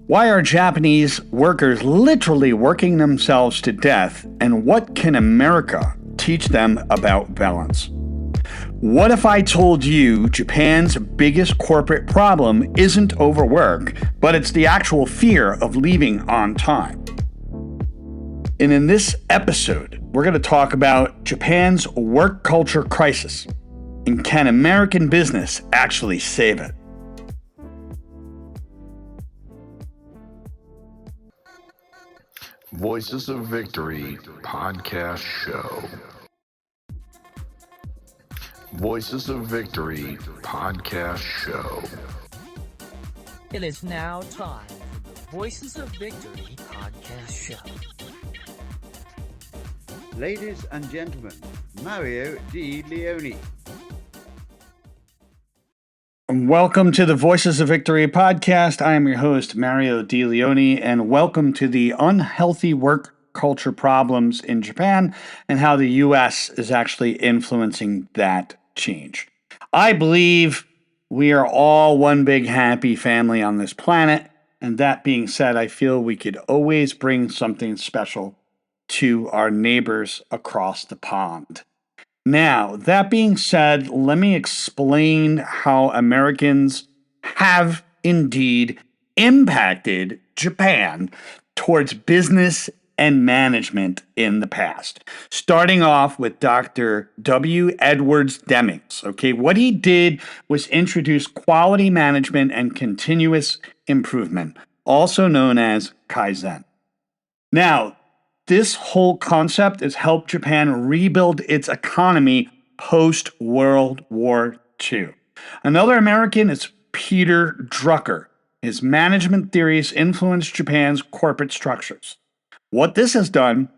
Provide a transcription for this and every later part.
Why are Japanese workers literally working themselves to death, and what can America teach them about balance? What if I told you Japan's biggest corporate problem isn't overwork, but it's the actual fear of leaving on time? And in this episode, we're going to talk about Japan's work culture crisis, and can American business actually save it? Voices of Victory Podcast Show. Voices of Victory Podcast Show. It is now time for the Voices of Victory Podcast Show. Ladies and gentlemen, Mario Di Leone. Welcome to the Voices of Victory podcast. I am your host, Mario Di Leone, and welcome to the unhealthy work culture problems in Japan and how the U.S. is actually influencing that change. I believe we are all one big happy family on this planet, and that being said, I feel we could always bring something special to our neighbors across the pond. Now, that being said, let me explain how Americans have indeed impacted Japan towards business and management in the past. Starting off with Dr. W. Edwards Demings. Okay, what he did was introduce quality management and continuous improvement, also known as Kaizen. Now, this whole concept has helped Japan rebuild its economy post-World War II. Another American is Peter Drucker. His management theories influenced Japan's corporate structures. What this has done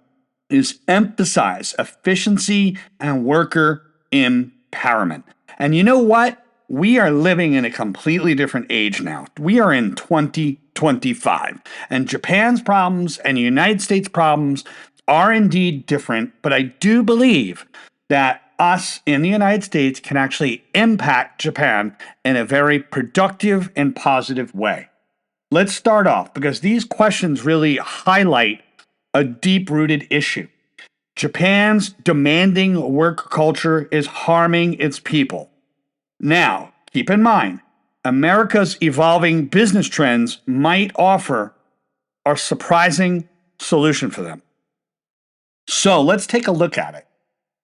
is emphasize efficiency and worker empowerment. And you know what? We are living in a completely different age now. We are in 2025, and Japan's problems and the United States problems are indeed different, but I do believe that us in the United States can actually impact Japan in a very productive and positive way. Let's start off because these questions really highlight a deep-rooted issue. Japan's demanding work culture is harming its people. Now, keep in mind, America's evolving business trends might offer a surprising solution for them. So let's take a look at it.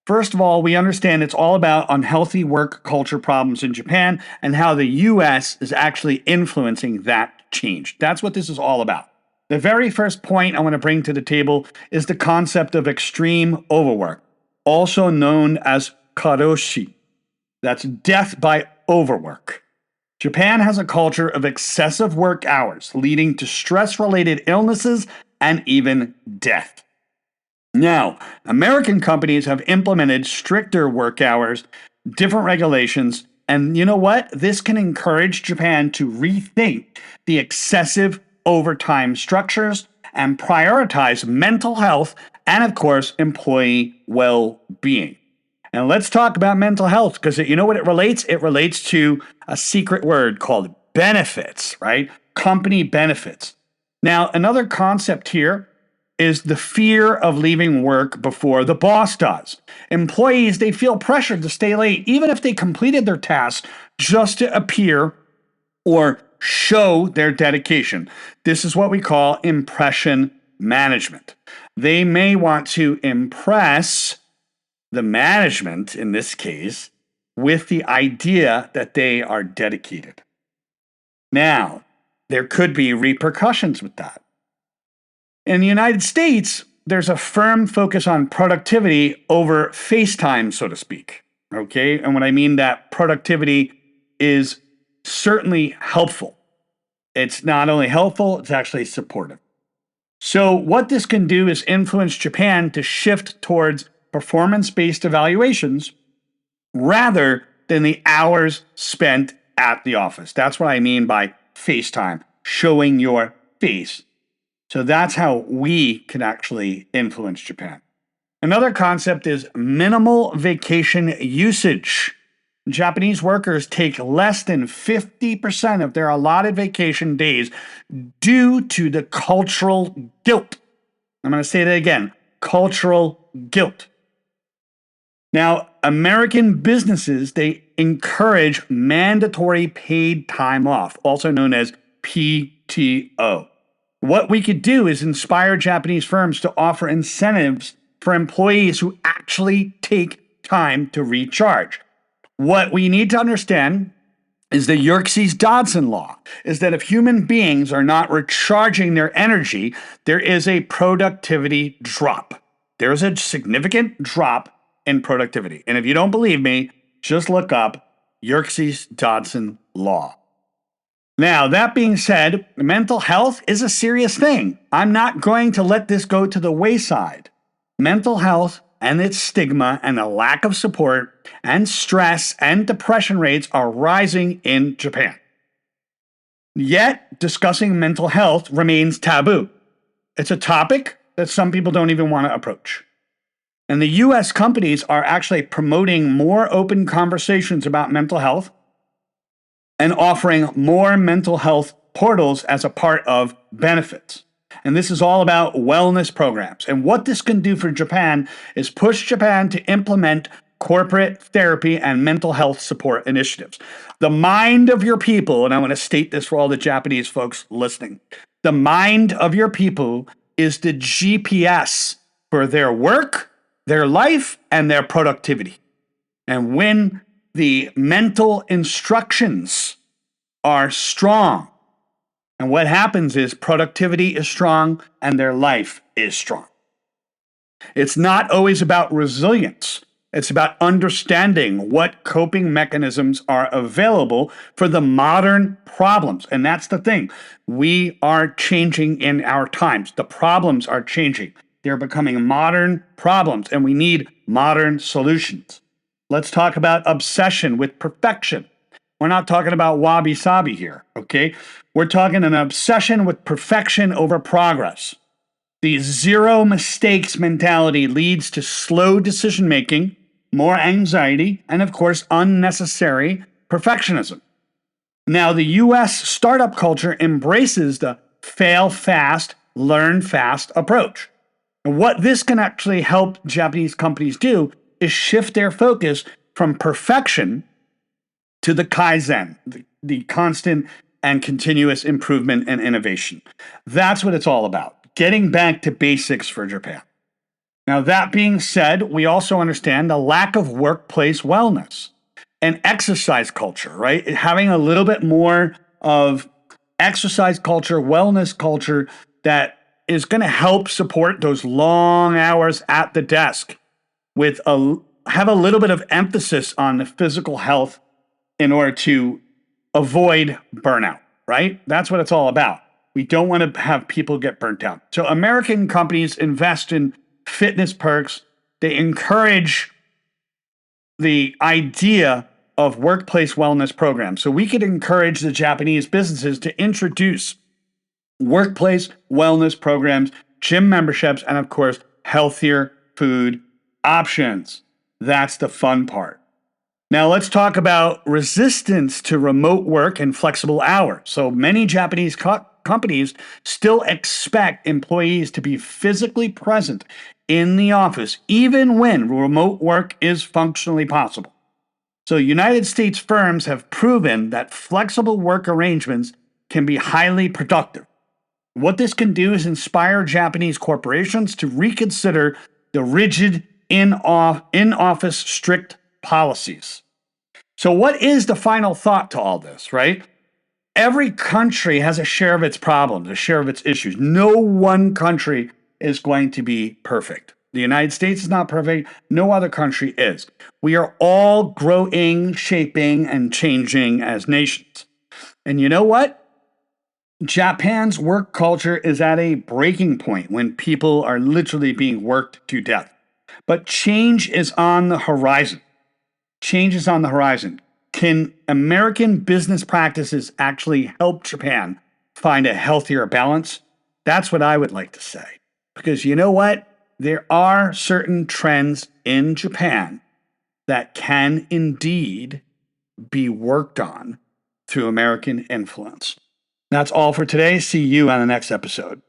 First of all, we understand it's all about unhealthy work culture problems in Japan and how the U.S. is actually influencing that change. That's what this is all about. The very first point I want to bring to the table is the concept of extreme overwork, also known as karoshi. That's death by overwork. Japan has a culture of excessive work hours, leading to stress-related illnesses and even death. Now, American companies have implemented stricter work hours, different regulations, and you know what? This can encourage Japan to rethink the excessive overtime structures and prioritize mental health and, of course, employee well-being. And let's talk about mental health because you know what it relates? It relates to a secret word called benefits, right? Company benefits. Now, another concept here is the fear of leaving work before the boss does. Employees, they feel pressured to stay late, even if they completed their tasks just to appear or show their dedication. This is what we call impression management. They may want to impress the management, in this case, with the idea that they are dedicated. Now, there could be repercussions with that. In the United States, there's a firm focus on productivity over FaceTime, so to speak. Okay? And when I mean that, productivity is certainly helpful. It's not only helpful, it's actually supportive. So what this can do is influence Japan to shift towards performance-based evaluations rather than the hours spent at the office. That's what I mean by FaceTime, showing your face. So that's how we can actually influence Japan. Another concept is minimal vacation usage. Japanese workers take less than 50% of their allotted vacation days due to the cultural guilt. I'm going to say that again, cultural guilt. Now, American businesses, they encourage mandatory paid time off, also known as PTO. What we could do is inspire Japanese firms to offer incentives for employees who actually take time to recharge. What we need to understand is the Yerkes-Dodson law, is that if human beings are not recharging their energy, there is a productivity drop. There's a significant drop in productivity. And if you don't believe me, just look up Yerkes-Dodson law. Now, that being said, mental health is a serious thing. I'm not going to let this go to the wayside. Mental health and its stigma and a lack of support and stress and depression rates are rising in Japan. Yet, discussing mental health remains taboo. It's a topic that some people don't even want to approach. And the US companies are actually promoting more open conversations about mental health and offering more mental health portals as a part of benefits. And this is all about wellness programs. And what this can do for Japan is push Japan to implement corporate therapy and mental health support initiatives. The mind of your people, and I want to state this for all the Japanese folks listening, the mind of your people is the GPS for their work, their life, and their productivity. And when the mental instructions are strong, and what happens is productivity is strong and their life is strong. It's not always about resilience. It's about understanding what coping mechanisms are available for the modern problems. And that's the thing. We are changing in our times. The problems are changing. They're becoming modern problems, and we need modern solutions. Let's talk about obsession with perfection. We're not talking about wabi-sabi here, okay? We're talking an obsession with perfection over progress. The zero mistakes mentality leads to slow decision-making, more anxiety, and of course, unnecessary perfectionism. Now, the US startup culture embraces the fail fast, learn fast approach. And what this can actually help Japanese companies do is shift their focus from perfection to the Kaizen, the constant and continuous improvement and innovation. That's what it's all about, getting back to basics for Japan. Now, that being said, we also understand the lack of workplace wellness and exercise culture, right? Having a little bit more of exercise culture, wellness culture that is going to help support those long hours at the desk with have a little bit of emphasis on the physical health in order to avoid burnout, right? That's what it's all about. We don't want to have people get burnt out. So American companies invest in fitness perks. They encourage the idea of workplace wellness programs. So we could encourage the Japanese businesses to introduce workplace wellness programs, gym memberships, and of course, healthier food options. That's the fun part. Now let's talk about resistance to remote work and flexible hours. So many Japanese companies still expect employees to be physically present in the office, even when remote work is functionally possible. So United States firms have proven that flexible work arrangements can be highly productive. What this can do is inspire Japanese corporations to reconsider the rigid in-office strict policies. So what is the final thought to all this, right? Every country has a share of its problems, a share of its issues. No one country is going to be perfect. The United States is not perfect. No other country is. We are all growing, shaping, and changing as nations. And you know what? Japan's work culture is at a breaking point when people are literally being worked to death. But change is on the horizon. Change is on the horizon. Can American business practices actually help Japan find a healthier balance? That's what I would like to say. Because you know what? There are certain trends in Japan that can indeed be worked on through American influence. That's all for today. See you on the next episode.